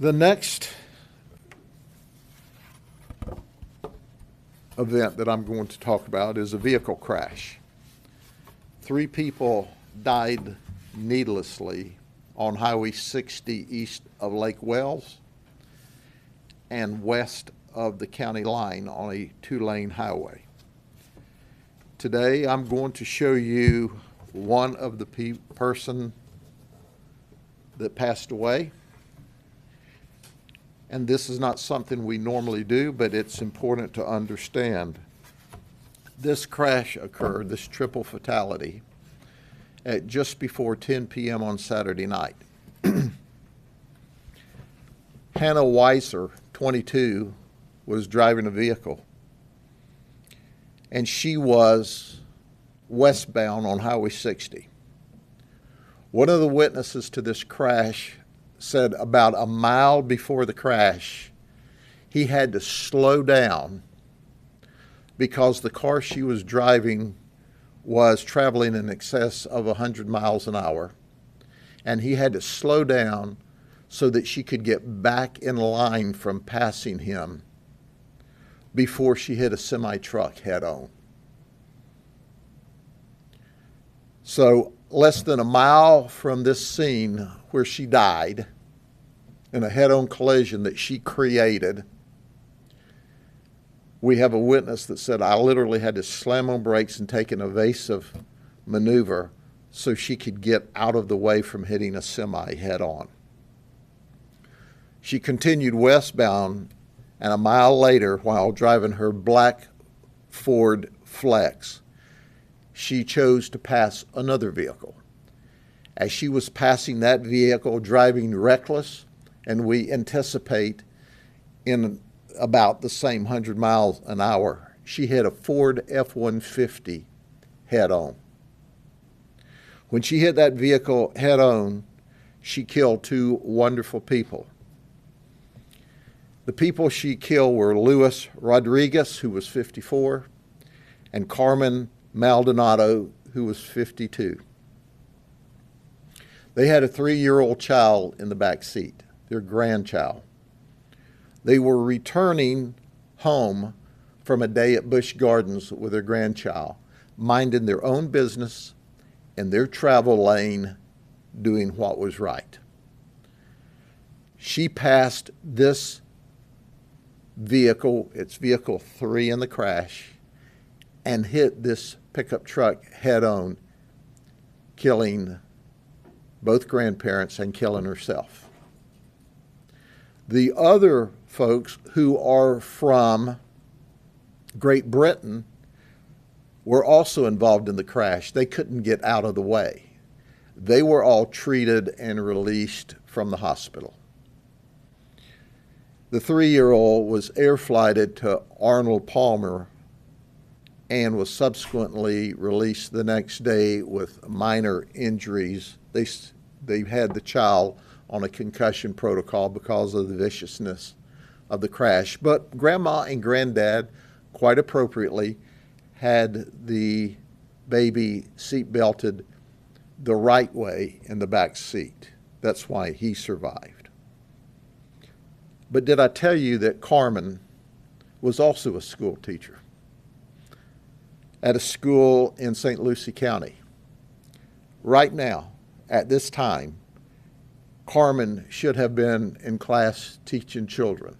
The next event that I'm going to talk about is a vehicle crash. 3 people died needlessly on Highway 60 east of Lake Wells and west of the county line on a 2-lane highway. Today I'm going to show you one of the person that passed away. And this is not something we normally do, but it's important to understand. This crash occurred, this triple fatality, at just before 10 p.m. on Saturday night. Hannah Weiser, 22, was driving a vehicle, and she was westbound on Highway 60. One of the witnesses to this crash said about a mile before the crash, he had to slow down because the car she was driving was traveling in excess of 100 miles an hour, and he had to slow down so that she could get back in line from passing him before she hit a semi-truck head-on. So less than a mile from this scene where she died in a head-on collision that she created, we have a witness that said, I literally had to slam on brakes and take an evasive maneuver so she could get out of the way from hitting a semi head-on. She continued westbound, and a mile later, while driving her black Ford Flex, she chose to pass another vehicle. As she was passing that vehicle, driving reckless, and we anticipate in about the same 100 miles an hour, she hit a Ford F-150 head-on. When she hit that vehicle head-on, she killed 2 wonderful people. The people she killed were Luis Rodriguez, who was 54, and Carmen Maldonado, who was 52. They had a 3-year-old child in the back seat, their grandchild. They were returning home from a day at Busch Gardens with their grandchild, minding their own business in their travel lane, doing what was right. She passed this vehicle, it's vehicle 3 in the crash, and hit this pickup truck head-on, killing both grandparents and killing herself. The other folks who are from Great Britain were also involved in the crash. They couldn't get out of the way. They were all treated and released from the hospital. The 3-year-old was air flighted to Arnold Palmer and was subsequently released the next day with minor injuries. They had the child on a concussion protocol because of the viciousness of the crash. But Grandma and Granddad, quite appropriately, had the baby seat belted the right way in the back seat. That's why he survived. But did I tell you that Carmen was also a school teacher at a school in St. Lucie County? Right now, at this time, Carmen should have been in class teaching children.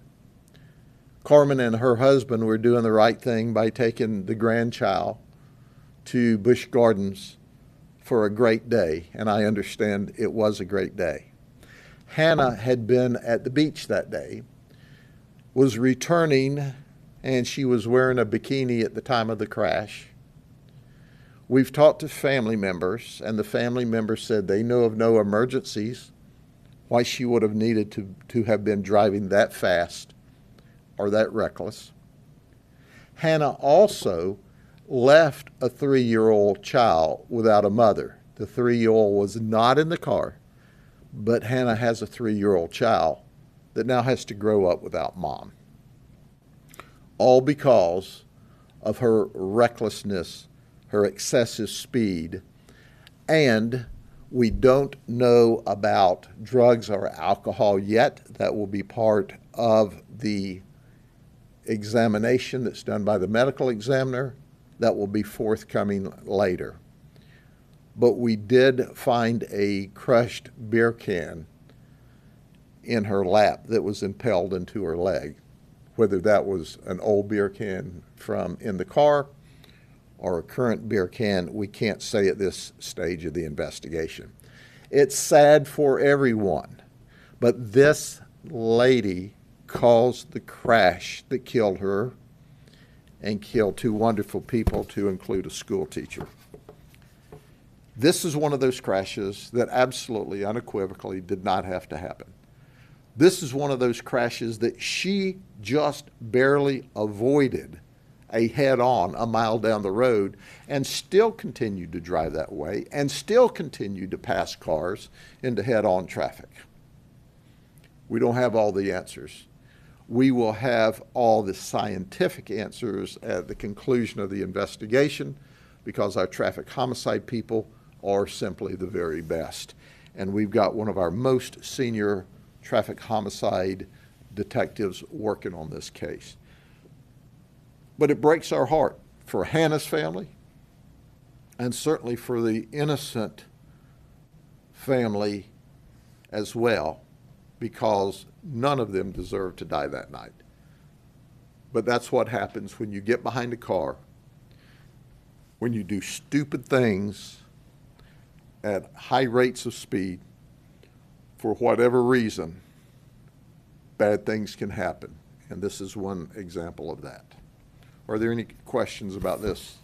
Carmen and her husband were doing the right thing by taking the grandchild to Busch Gardens for a great day, and I understand it was a great day. Hannah had been at the beach that day, was returning, and she was wearing a bikini at the time of the crash. We've talked to family members, and the family members said they know of no emergencies, why she would have needed to have been driving that fast or that reckless. Hannah also left a 3-year-old child without a mother. The 3-year-old was not in the car, but Hannah has a 3-year-old child that now has to grow up without mom. All because of her recklessness, her excessive speed, and We don't know about drugs or alcohol yet. That will be part of the examination that's done by the medical examiner. That will be forthcoming later. But we did find a crushed beer can in her lap that was impaled into her leg. Whether that was an old beer can from in the car or a current beer can, we can't say at this stage of the investigation. It's sad for everyone, but this lady caused the crash that killed her and killed two wonderful people, to include a school teacher. This is one of those crashes that absolutely, unequivocally did not have to happen. This is one of those crashes that she just barely avoided a head-on a mile down the road and still continued to drive that way and still continued to pass cars into head-on traffic. We don't have all the answers. We will have all the scientific answers at the conclusion of the investigation, because our traffic homicide people are simply the very best. And we've got one of our most senior traffic homicide detectives working on this case. But it breaks our heart for Hannah's family, and certainly for the innocent family as well, because none of them deserved to die that night. But that's what happens when you get behind a car, when you do stupid things at high rates of speed. For whatever reason, bad things can happen, and this is one example of that. Are there any questions about this?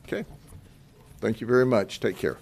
Okay. Thank you very much. Take care.